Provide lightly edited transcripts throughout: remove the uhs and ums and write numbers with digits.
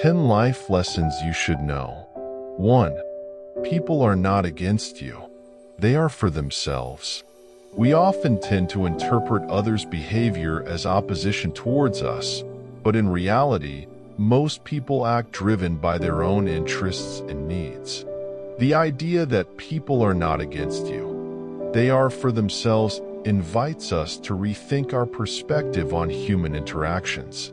10 life lessons you should know. 1. People are not against you. They are for themselves. We often tend to interpret others' behavior as opposition towards us, but in reality, most people act driven by their own interests and needs. The idea that people are not against you, they are for themselves, invites us to rethink our perspective on human interactions.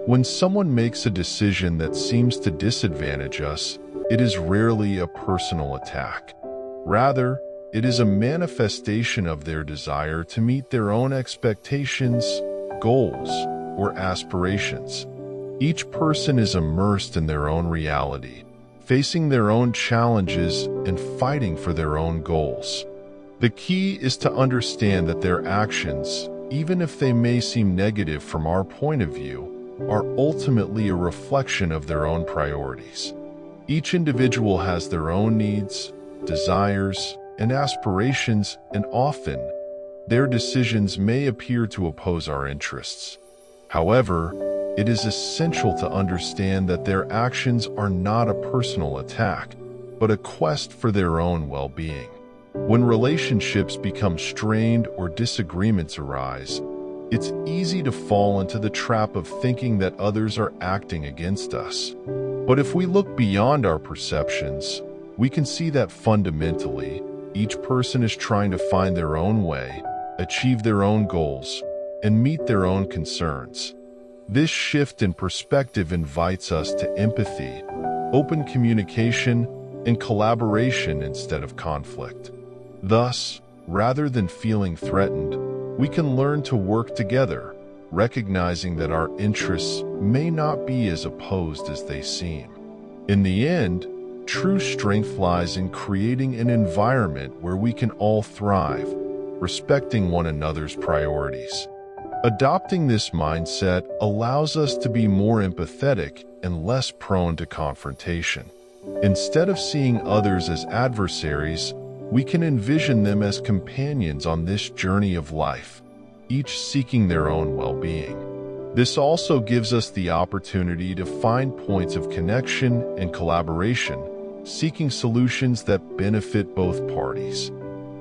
When someone makes a decision that seems to disadvantage us, it is rarely a personal attack. Rather, it is a manifestation of their desire to meet their own expectations, goals, or aspirations. Each person is immersed in their own reality, facing their own challenges and fighting for their own goals. The key is to understand that their actions, even if they may seem negative from our point of view, are ultimately a reflection of their own priorities. Each individual has their own needs, desires, and aspirations, and often, their decisions may appear to oppose our interests. However, it is essential to understand that their actions are not a personal attack, but a quest for their own well-being. When relationships become strained or disagreements arise, it's easy to fall into the trap of thinking that others are acting against us. But if we look beyond our perceptions, we can see that fundamentally, each person is trying to find their own way, achieve their own goals, and meet their own concerns. This shift in perspective invites us to empathy, open communication, and collaboration instead of conflict. Thus, rather than feeling threatened, we can learn to work together, recognizing that our interests may not be as opposed as they seem. In the end, true strength lies in creating an environment where we can all thrive, respecting one another's priorities. Adopting this mindset allows us to be more empathetic and less prone to confrontation. Instead of seeing others as adversaries, we can envision them as companions on this journey of life, each seeking their own well-being. This also gives us the opportunity to find points of connection and collaboration, seeking solutions that benefit both parties.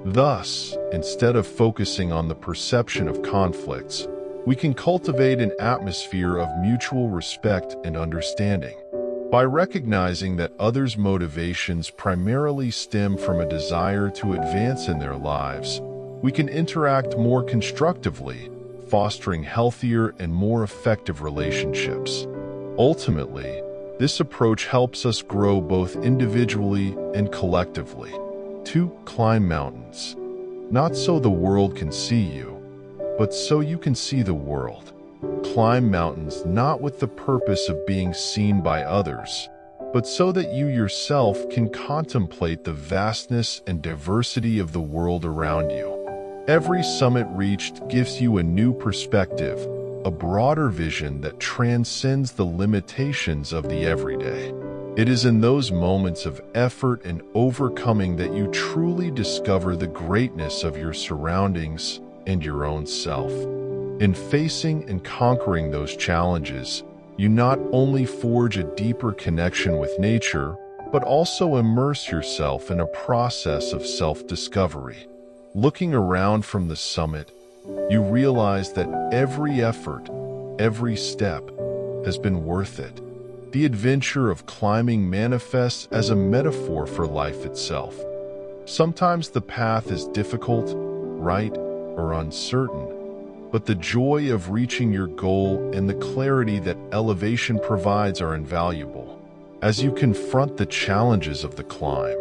Thus, instead of focusing on the perception of conflicts, we can cultivate an atmosphere of mutual respect and understanding. By recognizing that others' motivations primarily stem from a desire to advance in their lives, we can interact more constructively, fostering healthier and more effective relationships. Ultimately, this approach helps us grow both individually and collectively. 2. Climb mountains. Not so the world can see you, but so you can see the world. Climb mountains not with the purpose of being seen by others, but so that you yourself can contemplate the vastness and diversity of the world around you. Every summit reached gives you a new perspective, a broader vision that transcends the limitations of the everyday. It is in those moments of effort and overcoming that you truly discover the greatness of your surroundings and your own self. In facing and conquering those challenges, you not only forge a deeper connection with nature, but also immerse yourself in a process of self-discovery. Looking around from the summit, you realize that every effort, every step, has been worth it. The adventure of climbing manifests as a metaphor for life itself. Sometimes the path is difficult, right, or uncertain, but the joy of reaching your goal and the clarity that elevation provides are invaluable. As you confront the challenges of the climb,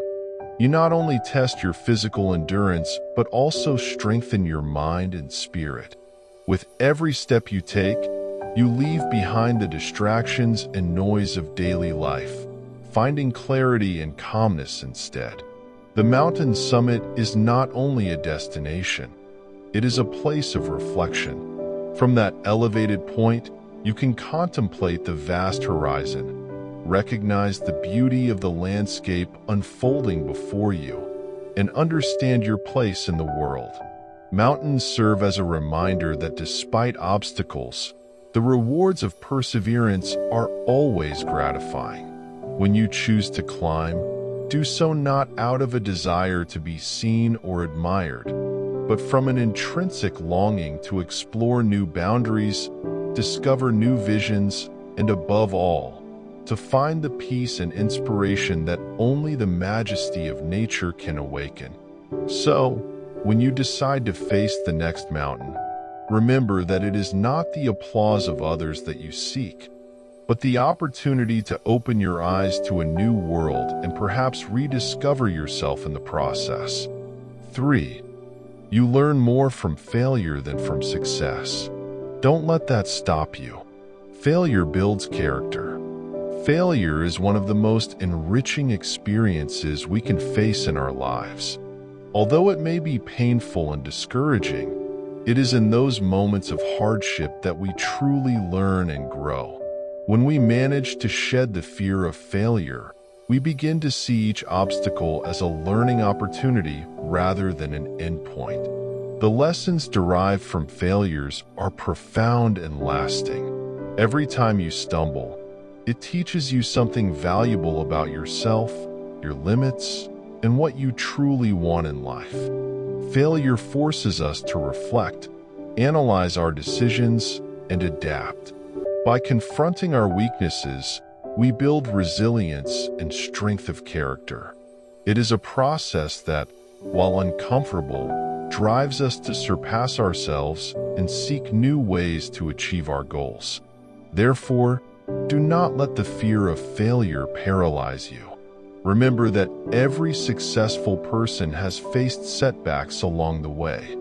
you not only test your physical endurance, but also strengthen your mind and spirit. With every step you take, you leave behind the distractions and noise of daily life, finding clarity and calmness instead. The mountain summit is not only a destination, it is a place of reflection. From that elevated point, you can contemplate the vast horizon, recognize the beauty of the landscape unfolding before you, and understand your place in the world. Mountains serve as a reminder that despite obstacles, The rewards of perseverance are always gratifying. When you choose to climb, do so not out of a desire to be seen or admired, but from an intrinsic longing to explore new boundaries, discover new visions, and above all, to find the peace and inspiration that only the majesty of nature can awaken. So, when you decide to face the next mountain, remember that it is not the applause of others that you seek, but the opportunity to open your eyes to a new world and perhaps rediscover yourself in the process. 3. You learn more from failure than from success. Don't let that stop you. Failure builds character. Failure is one of the most enriching experiences we can face in our lives. Although it may be painful and discouraging, it is in those moments of hardship that we truly learn and grow. When we manage to shed the fear of failure, we begin to see each obstacle as a learning opportunity rather than an endpoint. The lessons derived from failures are profound and lasting. Every time you stumble, it teaches you something valuable about yourself, your limits, and what you truly want in life. Failure forces us to reflect, analyze our decisions, and adapt. By confronting our weaknesses, we build resilience and strength of character. It is a process that, while uncomfortable, drives us to surpass ourselves and seek new ways to achieve our goals. Therefore, do not let the fear of failure paralyze you. Remember that every successful person has faced setbacks along the way.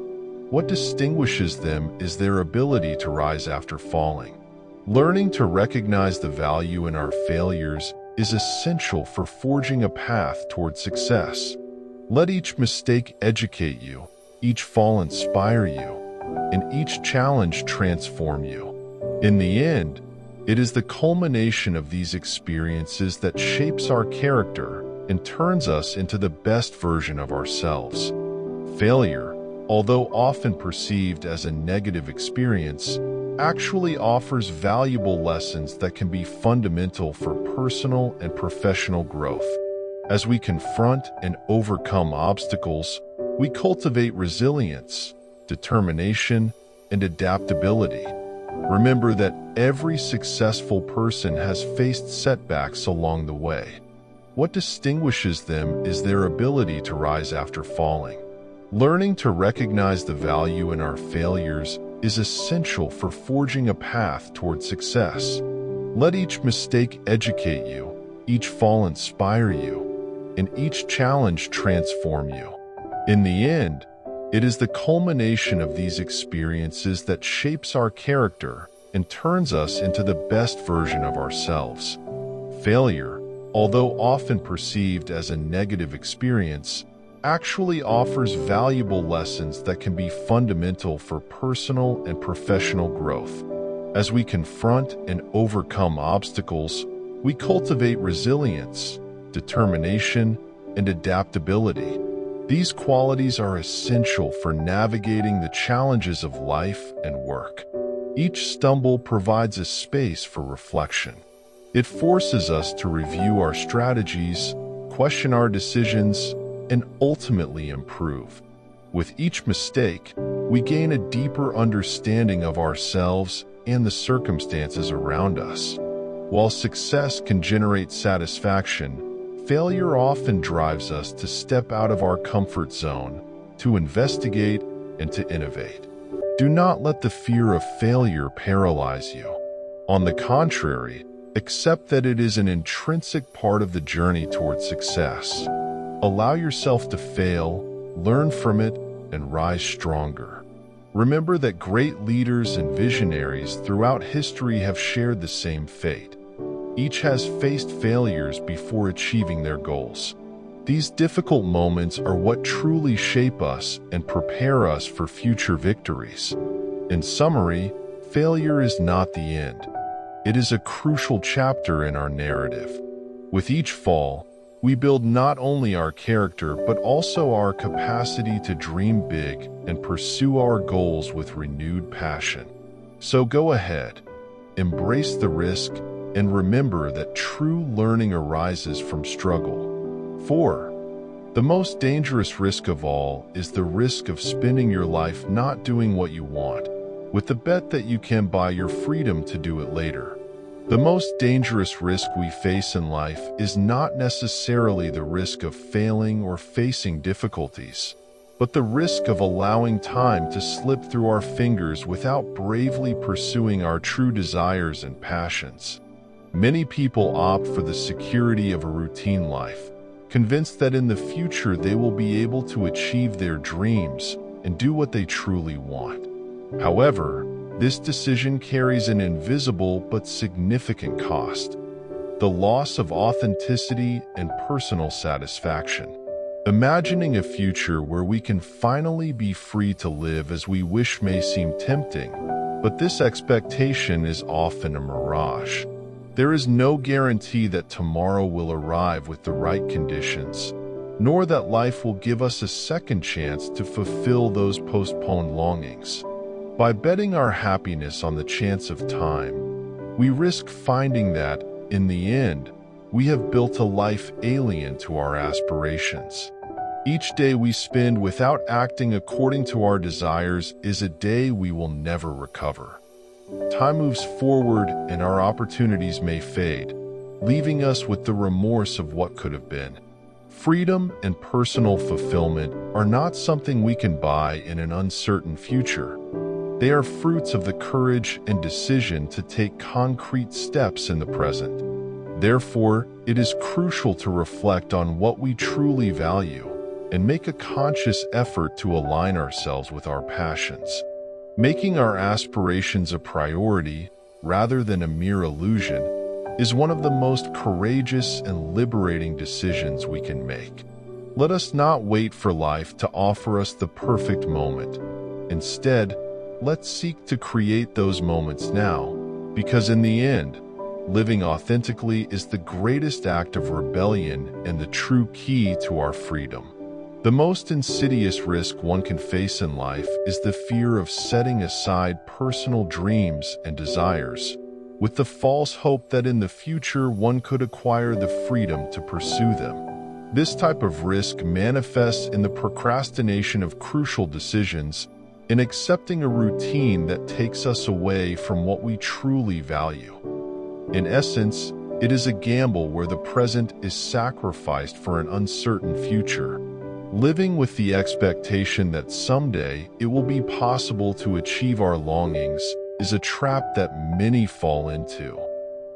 What distinguishes them is their ability to rise after falling. Learning to recognize the value in our failures is essential for forging a path toward success. Let each mistake educate you, each fall inspire you, and each challenge transform you. In the end, it is the culmination of these experiences that shapes our character and turns us into the best version of ourselves. Failure, although often perceived as a negative experience, actually offers valuable lessons that can be fundamental for personal and professional growth. As we confront and overcome obstacles, we cultivate resilience, determination, and adaptability. Remember that every successful person has faced setbacks along the way. What distinguishes them is their ability to rise after falling. Learning to recognize the value in our failures is essential for forging a path toward success. Let each mistake educate you, each fall inspire you, and each challenge transform you. In the end, it is the culmination of these experiences that shapes our character and turns us into the best version of ourselves. Failure, although often perceived as a negative experience, actually offers valuable lessons that can be fundamental for personal and professional growth. As we confront and overcome obstacles, we cultivate resilience, determination, and adaptability. These qualities are essential for navigating the challenges of life and work. Each stumble provides a space for reflection. It forces us to review our strategies, question our decisions, and ultimately improve. With each mistake, we gain a deeper understanding of ourselves and the circumstances around us. While success can generate satisfaction, failure often drives us to step out of our comfort zone, to investigate, and to innovate. Do not let the fear of failure paralyze you. On the contrary, accept that it is an intrinsic part of the journey toward success. Allow yourself to fail, learn from it, and rise stronger. Remember that great leaders and visionaries throughout history have shared the same fate. Each has faced failures before achieving their goals. These difficult moments are what truly shape us and prepare us for future victories. In summary, failure is not the end. It is a crucial chapter in our narrative. With each fall, we build not only our character but also our capacity to dream big and pursue our goals with renewed passion. So go ahead, embrace the risk, and remember that true learning arises from struggle. 4. The most dangerous risk of all is the risk of spending your life not doing what you want, with the bet that you can buy your freedom to do it later. The most dangerous risk we face in life is not necessarily the risk of failing or facing difficulties, but the risk of allowing time to slip through our fingers without bravely pursuing our true desires and passions. Many people opt for the security of a routine life, convinced that in the future they will be able to achieve their dreams and do what they truly want. However, this decision carries an invisible but significant cost: the loss of authenticity and personal satisfaction. Imagining a future where we can finally be free to live as we wish may seem tempting, but this expectation is often a mirage. There is no guarantee that tomorrow will arrive with the right conditions, nor that life will give us a second chance to fulfill those postponed longings. By betting our happiness on the chance of time, we risk finding that, in the end, we have built a life alien to our aspirations. Each day we spend without acting according to our desires is a day we will never recover. Time moves forward and our opportunities may fade, leaving us with the remorse of what could have been. Freedom and personal fulfillment are not something we can buy in an uncertain future. They are fruits of the courage and decision to take concrete steps in the present. Therefore, it is crucial to reflect on what we truly value and make a conscious effort to align ourselves with our passions. Making our aspirations a priority, rather than a mere illusion, is one of the most courageous and liberating decisions we can make. Let us not wait for life to offer us the perfect moment. Instead, let's seek to create those moments now, because in the end, living authentically is the greatest act of rebellion and the true key to our freedom. The most insidious risk one can face in life is the fear of setting aside personal dreams and desires, with the false hope that in the future one could acquire the freedom to pursue them. This type of risk manifests in the procrastination of crucial decisions, in accepting a routine that takes us away from what we truly value. In essence, it is a gamble where the present is sacrificed for an uncertain future. Living with the expectation that someday it will be possible to achieve our longings is a trap that many fall into.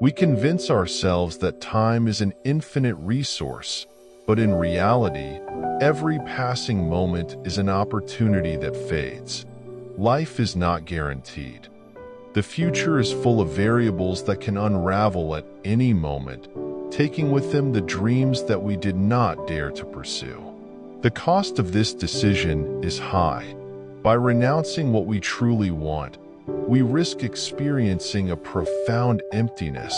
We convince ourselves that time is an infinite resource, but in reality, every passing moment is an opportunity that fades. Life is not guaranteed. The future is full of variables that can unravel at any moment, taking with them the dreams that we did not dare to pursue. The cost of this decision is high. By renouncing what we truly want, we risk experiencing a profound emptiness,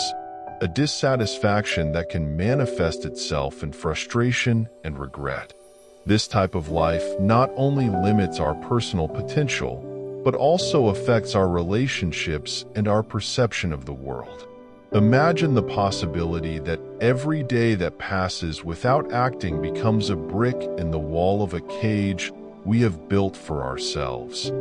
a dissatisfaction that can manifest itself in frustration and regret. This type of life not only limits our personal potential, but also affects our relationships and our perception of the world. Imagine the possibility that every day that passes without acting becomes a brick in the wall of a cage we have built for ourselves.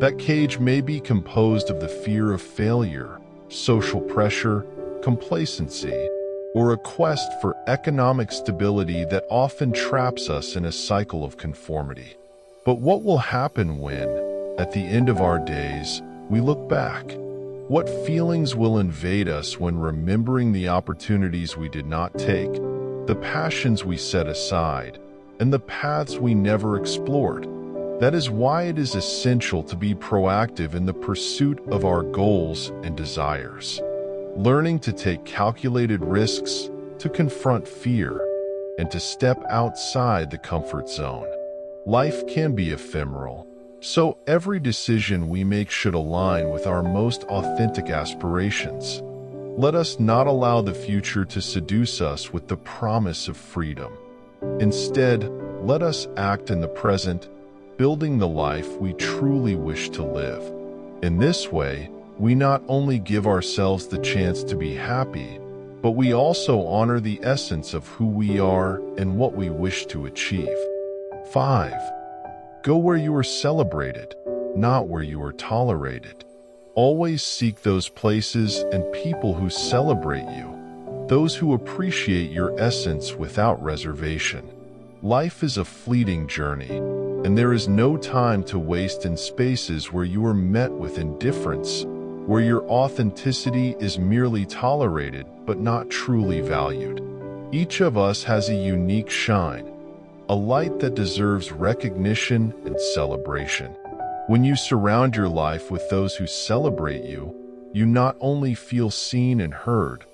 That cage may be composed of the fear of failure, social pressure, complacency, or a quest for economic stability that often traps us in a cycle of conformity. But what will happen when, at the end of our days, we look back? What feelings will invade us when remembering the opportunities we did not take, the passions we set aside, and the paths we never explored? That is why it is essential to be proactive in the pursuit of our goals and desires. Learning to take calculated risks, to confront fear, and to step outside the comfort zone. Life can be ephemeral, so every decision we make should align with our most authentic aspirations. Let us not allow the future to seduce us with the promise of freedom. Instead, let us act in the present, building the life we truly wish to live. In this way, we not only give ourselves the chance to be happy, but we also honor the essence of who we are and what we wish to achieve. 5. Go where you are celebrated, not where you are tolerated. Always seek those places and people who celebrate you, those who appreciate your essence without reservation. Life is a fleeting journey, and there is no time to waste in spaces where you are met with indifference, where your authenticity is merely tolerated but not truly valued. Each of us has a unique shine, a light that deserves recognition and celebration. When you surround your life with those who celebrate you, you not only feel seen and heard,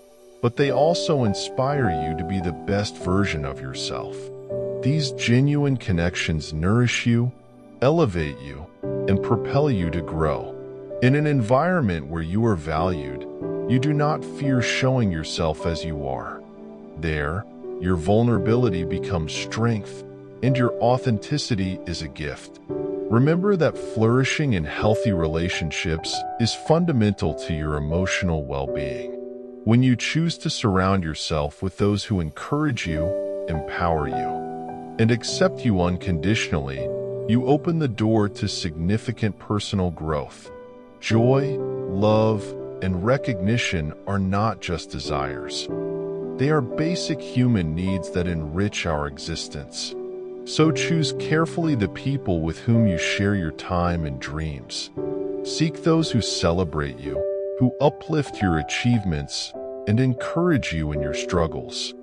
but they also inspire you to be the best version of yourself. These genuine connections nourish you, elevate you, and propel you to grow. In an environment where you are valued, you do not fear showing yourself as you are. There, your vulnerability becomes strength, and your authenticity is a gift. Remember that flourishing in healthy relationships is fundamental to your emotional well-being. When you choose to surround yourself with those who encourage you, empower you, and accept you unconditionally, you open the door to significant personal growth. Joy, love, and recognition are not just desires. They are basic human needs that enrich our existence. So choose carefully the people with whom you share your time and dreams. Seek those who celebrate you, who uplift your achievements, and encourage you in your struggles.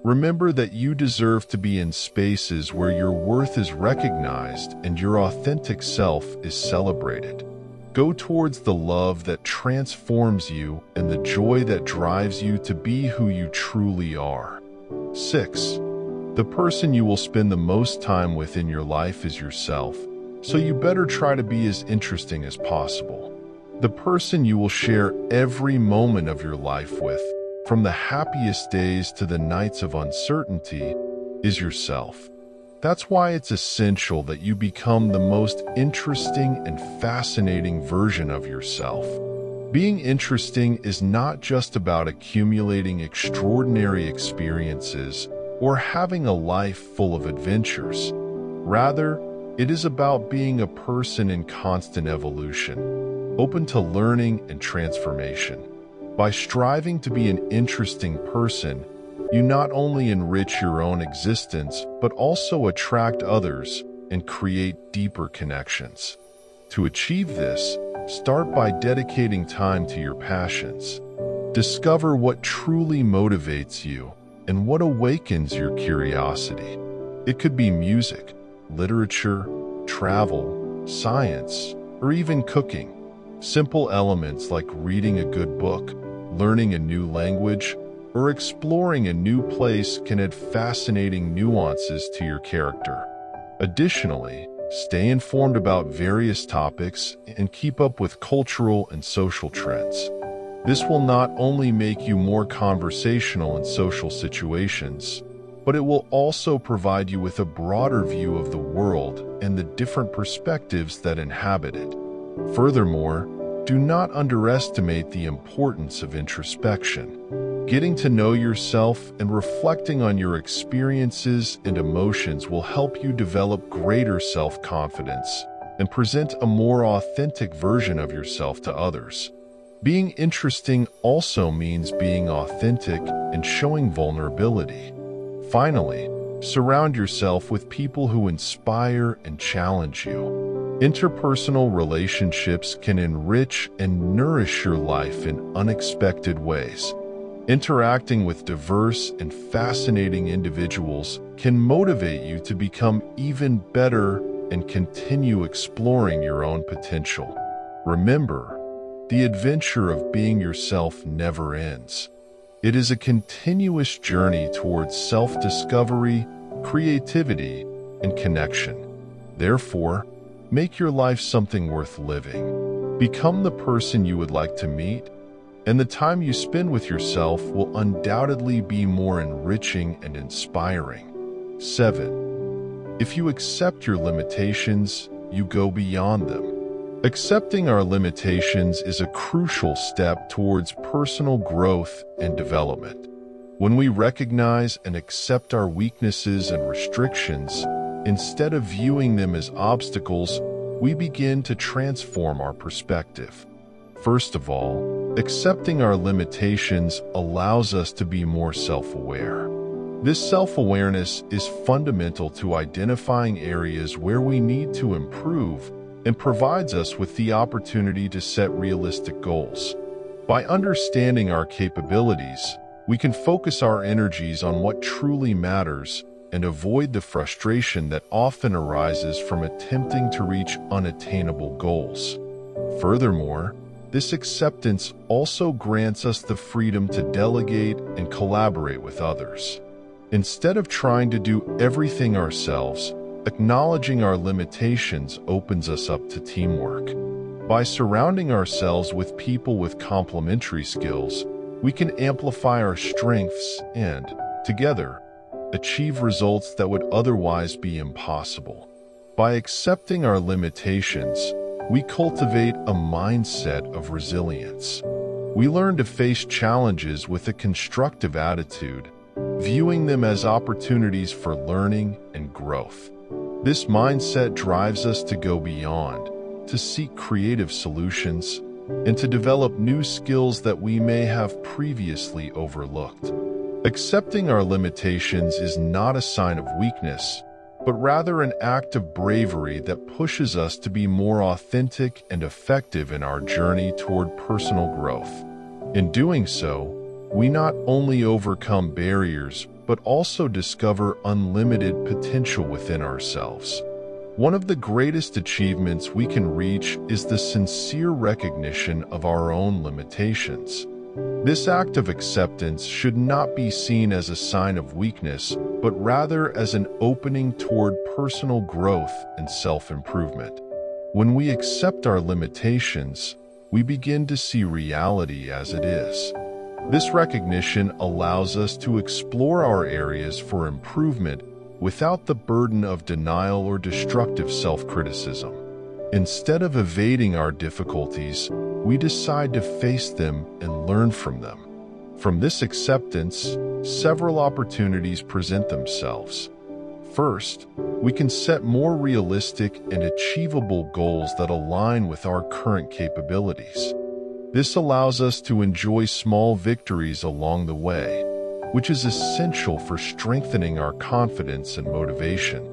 Remember that you deserve to be in spaces where your worth is recognized and your authentic self is celebrated. Go towards the love that transforms you and the joy that drives you to be who you truly are. 6. The person you will spend the most time with in your life is yourself, so you better try to be as interesting as possible. The person you will share every moment of your life with, from the happiest days to the nights of uncertainty, is yourself. That's why it's essential that you become the most interesting and fascinating version of yourself. Being interesting is not just about accumulating extraordinary experiences or having a life full of adventures. Rather, it is about being a person in constant evolution, open to learning and transformation. By striving to be an interesting person, you not only enrich your own existence, but also attract others and create deeper connections. To achieve this, start by dedicating time to your passions. Discover what truly motivates you and what awakens your curiosity. It could be music, literature, travel, science, or even cooking. Simple elements like reading a good book, learning a new language, or exploring a new place can add fascinating nuances to your character. Additionally, stay informed about various topics and keep up with cultural and social trends. This will not only make you more conversational in social situations, but it will also provide you with a broader view of the world and the different perspectives that inhabit it. Furthermore, do not underestimate the importance of introspection. Getting to know yourself and reflecting on your experiences and emotions will help you develop greater self-confidence and present a more authentic version of yourself to others. Being interesting also means being authentic and showing vulnerability. Finally, surround yourself with people who inspire and challenge you. Interpersonal relationships can enrich and nourish your life in unexpected ways. Interacting with diverse and fascinating individuals can motivate you to become even better and continue exploring your own potential. Remember, the adventure of being yourself never ends. It is a continuous journey towards self-discovery, creativity, and connection. Therefore, make your life something worth living. Become the person you would like to meet, and the time you spend with yourself will undoubtedly be more enriching and inspiring. 7. If you accept your limitations, you go beyond them. Accepting our limitations is a crucial step towards personal growth and development. When we recognize and accept our weaknesses and restrictions, instead of viewing them as obstacles, we begin to transform our perspective. First of all, accepting our limitations allows us to be more self-aware. This self-awareness is fundamental to identifying areas where we need to improve and provides us with the opportunity to set realistic goals. By understanding our capabilities, we can focus our energies on what truly matters and avoid the frustration that often arises from attempting to reach unattainable goals. Furthermore, this acceptance also grants us the freedom to delegate and collaborate with others. Instead of trying to do everything ourselves, acknowledging our limitations opens us up to teamwork. By surrounding ourselves with people with complementary skills, we can amplify our strengths and, together, achieve results that would otherwise be impossible. By accepting our limitations, we cultivate a mindset of resilience. We learn to face challenges with a constructive attitude, viewing them as opportunities for learning and growth. This mindset drives us to go beyond, to seek creative solutions, and to develop new skills that we may have previously overlooked. Accepting our limitations is not a sign of weakness, but rather an act of bravery that pushes us to be more authentic and effective in our journey toward personal growth. In doing so, we not only overcome barriers, but also discover unlimited potential within ourselves. One of the greatest achievements we can reach is the sincere recognition of our own limitations. This act of acceptance should not be seen as a sign of weakness, but rather as an opening toward personal growth and self-improvement. When we accept our limitations, we begin to see reality as it is. This recognition allows us to explore our areas for improvement without the burden of denial or destructive self-criticism. Instead of evading our difficulties, we decide to face them and learn from them. From this acceptance, several opportunities present themselves. First, we can set more realistic and achievable goals that align with our current capabilities. This allows us to enjoy small victories along the way, which is essential for strengthening our confidence and motivation.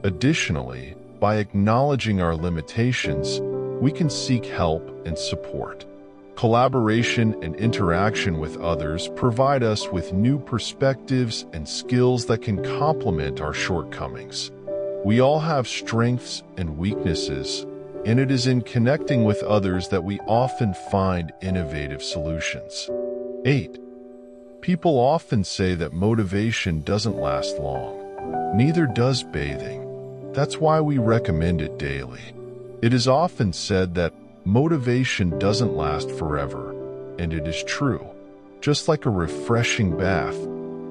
Additionally, by acknowledging our limitations, we can seek help and support. Collaboration and interaction with others provide us with new perspectives and skills that can complement our shortcomings. We all have strengths and weaknesses, and it is in connecting with others that we often find innovative solutions. 8. People often say that motivation doesn't last long. Neither does bathing. That's why we recommend it daily. It is often said that motivation doesn't last forever, and it is true. Just like a refreshing bath,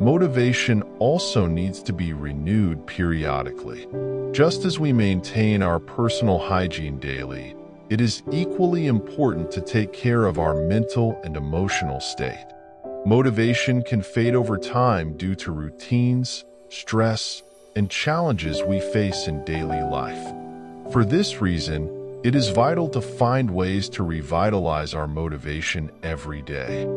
motivation also needs to be renewed periodically. Just as we maintain our personal hygiene daily, it is equally important to take care of our mental and emotional state. Motivation can fade over time due to routines, stress, and challenges we face in daily life. For this reason, it is vital to find ways to revitalize our motivation every day.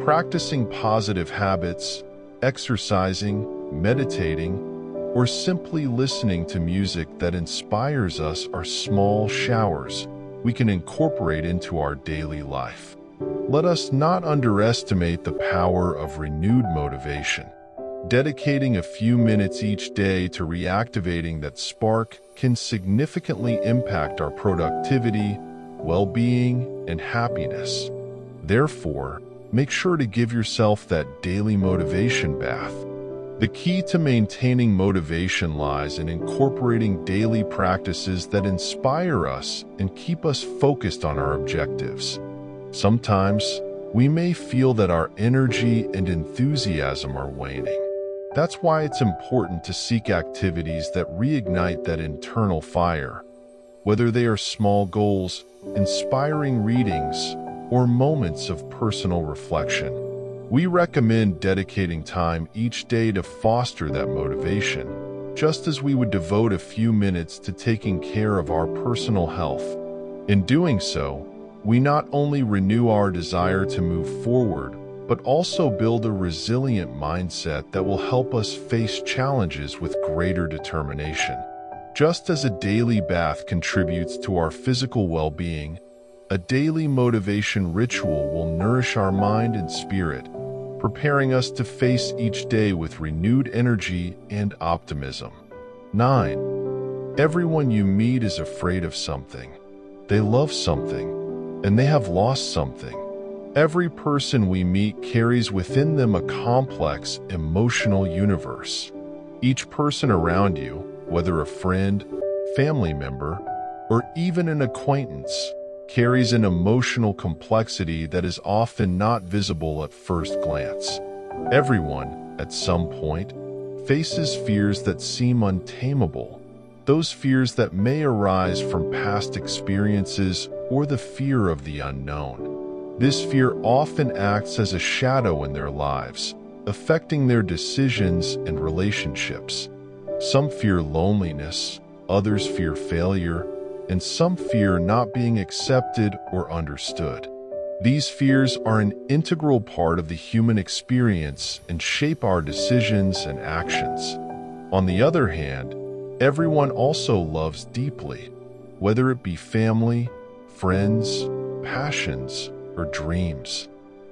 Practicing positive habits, exercising, meditating, or simply listening to music that inspires us are small showers we can incorporate into our daily life. Let us not underestimate the power of renewed motivation. Dedicating a few minutes each day to reactivating that spark can significantly impact our productivity, well-being, and happiness. Therefore, make sure to give yourself that daily motivation bath. The key to maintaining motivation lies in incorporating daily practices that inspire us and keep us focused on our objectives. Sometimes, we may feel that our energy and enthusiasm are waning. That's why it's important to seek activities that reignite that internal fire. whether they are small goals, inspiring readings, or moments of personal reflection. We recommend dedicating time each day to foster that motivation, just as we would devote a few minutes to taking care of our personal health. In doing so, we not only renew our desire to move forward, but also build a resilient mindset that will help us face challenges with greater determination. Just as a daily bath contributes to our physical well-being, a daily motivation ritual will nourish our mind and spirit, preparing us to face each day with renewed energy and optimism. 9. Everyone you meet is afraid of something. They love something, and they have lost something. Every person we meet carries within them a complex, emotional universe. Each person around you, whether a friend, family member, or even an acquaintance, carries an emotional complexity that is often not visible at first glance. Everyone, at some point, faces fears that seem untamable, those fears that may arise from past experiences or the fear of the unknown. This fear often acts as a shadow in their lives, affecting their decisions and relationships. Some fear loneliness, others fear failure, and some fear not being accepted or understood. These fears are an integral part of the human experience and shape our decisions and actions. On the other hand, everyone also loves deeply, whether it be family, friends, passions, or dreams.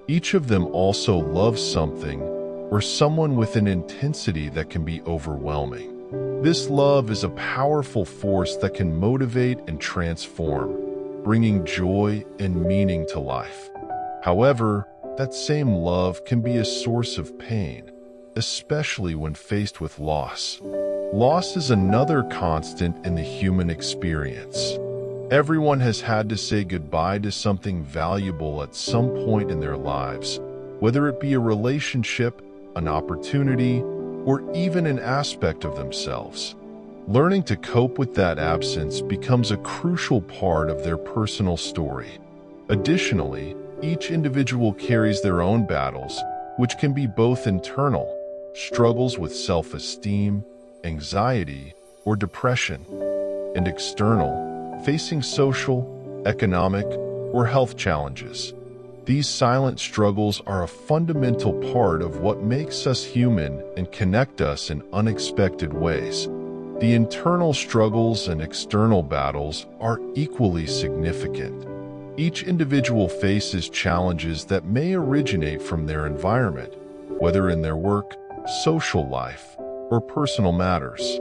Each of them also loves something or someone with an intensity that can be overwhelming. This love is a powerful force that can motivate and transform, bringing joy and meaning to life. However, that same love can be a source of pain, especially when faced with loss. Loss is another constant in the human experience. Everyone has had to say goodbye to something valuable at some point in their lives, whether it be a relationship, an opportunity, or even an aspect of themselves. Learning to cope with that absence becomes a crucial part of their personal story. Additionally, each individual carries their own battles, which can be both internal, struggles with self-esteem, anxiety, or depression, and external, facing social, economic, or health challenges. These silent struggles are a fundamental part of what makes us human and connect us in unexpected ways. The internal struggles and external battles are equally significant. Each individual faces challenges that may originate from their environment, whether in their work, social life, or personal matters.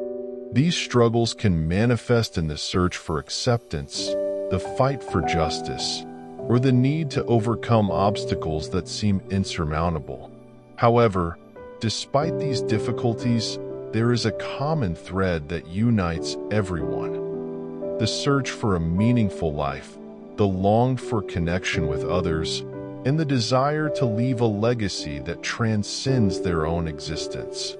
These struggles can manifest in the search for acceptance, the fight for justice, or the need to overcome obstacles that seem insurmountable. However, despite these difficulties, there is a common thread that unites everyone: the search for a meaningful life, the long-for connection with others, and the desire to leave a legacy that transcends their own existence.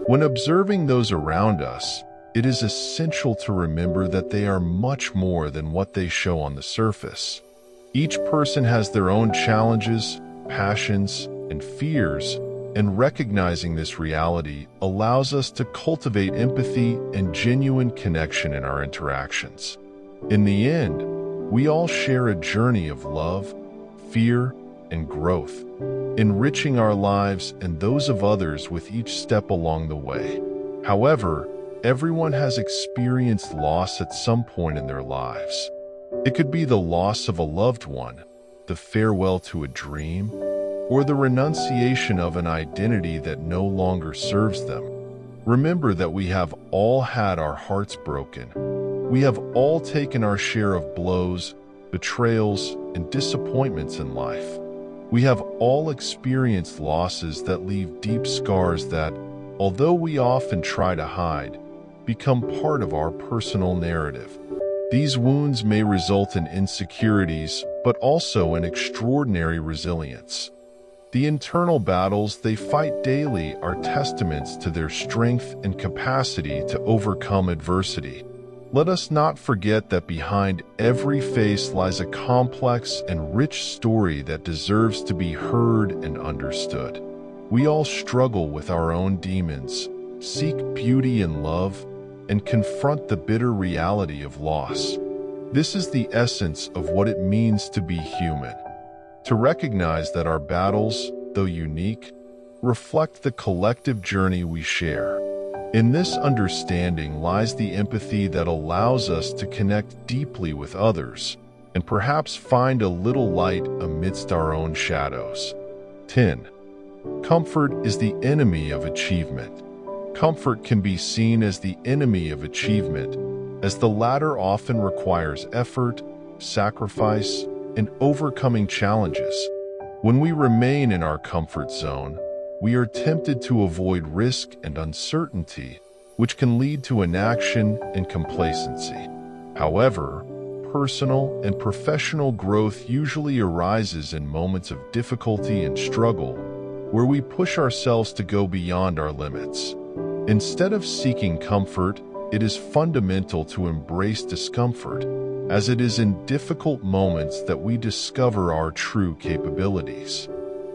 When observing those around us, it is essential to remember that they are much more than what they show on the surface. Each person has their own challenges, passions, and fears, and recognizing this reality allows us to cultivate empathy and genuine connection in our interactions. In the end, we all share a journey of love, fear, and growth, enriching our lives and those of others with each step along the way. However, everyone has experienced loss at some point in their lives. It could be the loss of a loved one, the farewell to a dream, or the renunciation of an identity that no longer serves them. Remember that we have all had our hearts broken. We have all taken our share of blows, betrayals, and disappointments in life. We have all experienced losses that leave deep scars that, although we often try to hide, become part of our personal narrative. These wounds may result in insecurities, but also in extraordinary resilience. The internal battles they fight daily are testaments to their strength and capacity to overcome adversity. Let us not forget that behind every face lies a complex and rich story that deserves to be heard and understood. We all struggle with our own demons, seek beauty in love, and confront the bitter reality of loss. This is the essence of what it means to be human. To recognize that our battles, though unique, reflect the collective journey we share. In this understanding lies the empathy that allows us to connect deeply with others and perhaps find a little light amidst our own shadows. 10. Comfort is the enemy of achievement. Comfort can be seen as the enemy of achievement, as the latter often requires effort, sacrifice, and overcoming challenges. When we remain in our comfort zone, we are tempted to avoid risk and uncertainty, which can lead to inaction and complacency. However, personal and professional growth usually arises in moments of difficulty and struggle, where we push ourselves to go beyond our limits. Instead of seeking comfort, it is fundamental to embrace discomfort, as it is in difficult moments that we discover our true capabilities.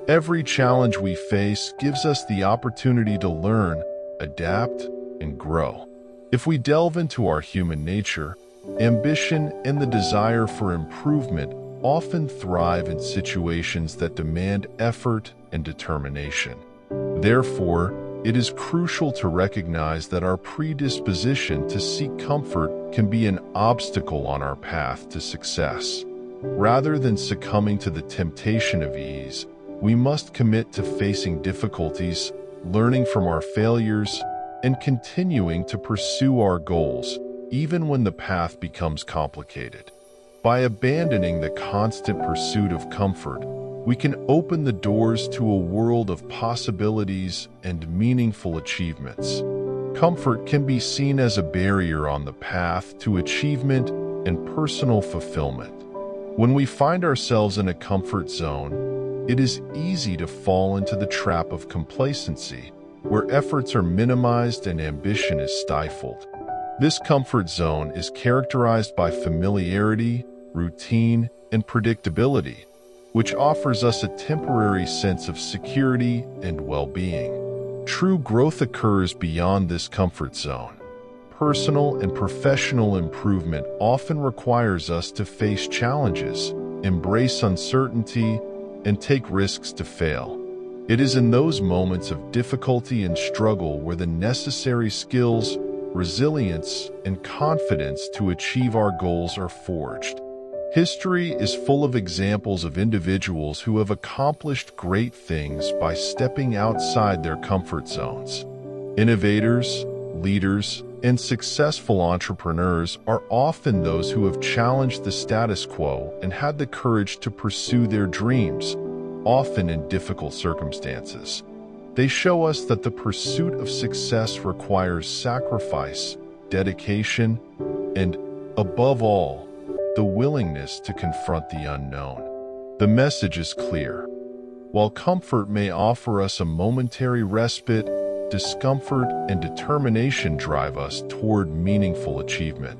Every challenge we face gives us the opportunity to learn, adapt, and grow. If we delve into our human nature, ambition and the desire for improvement often thrive in situations that demand effort and determination. Therefore, it is crucial to recognize that our predisposition to seek comfort can be an obstacle on our path to success. Rather than succumbing to the temptation of ease, we must commit to facing difficulties, learning from our failures, and continuing to pursue our goals, even when the path becomes complicated. By abandoning the constant pursuit of comfort, we can open the doors to a world of possibilities and meaningful achievements. Comfort can be seen as a barrier on the path to achievement and personal fulfillment. When we find ourselves in a comfort zone, it is easy to fall into the trap of complacency, where efforts are minimized and ambition is stifled. This comfort zone is characterized by familiarity, routine, and predictability, which offers us a temporary sense of security and well-being. True growth occurs beyond this comfort zone. Personal and professional improvement often requires us to face challenges, embrace uncertainty, and take risks to fail. It is in those moments of difficulty and struggle where the necessary skills, resilience, and confidence to achieve our goals are forged. History is full of examples of individuals who have accomplished great things by stepping outside their comfort zones. Innovators, leaders, and successful entrepreneurs are often those who have challenged the status quo and had the courage to pursue their dreams, often in difficult circumstances. They show us that the pursuit of success requires sacrifice, dedication, and, above all, the willingness to confront the unknown. The message is clear. While comfort may offer us a momentary respite, discomfort and determination drive us toward meaningful achievement.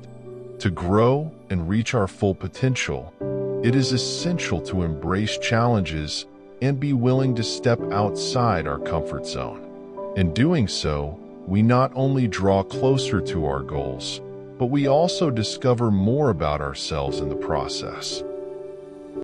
To grow and reach our full potential, it is essential to embrace challenges and be willing to step outside our comfort zone. In doing so, we not only draw closer to our goals, but we also discover more about ourselves in the process.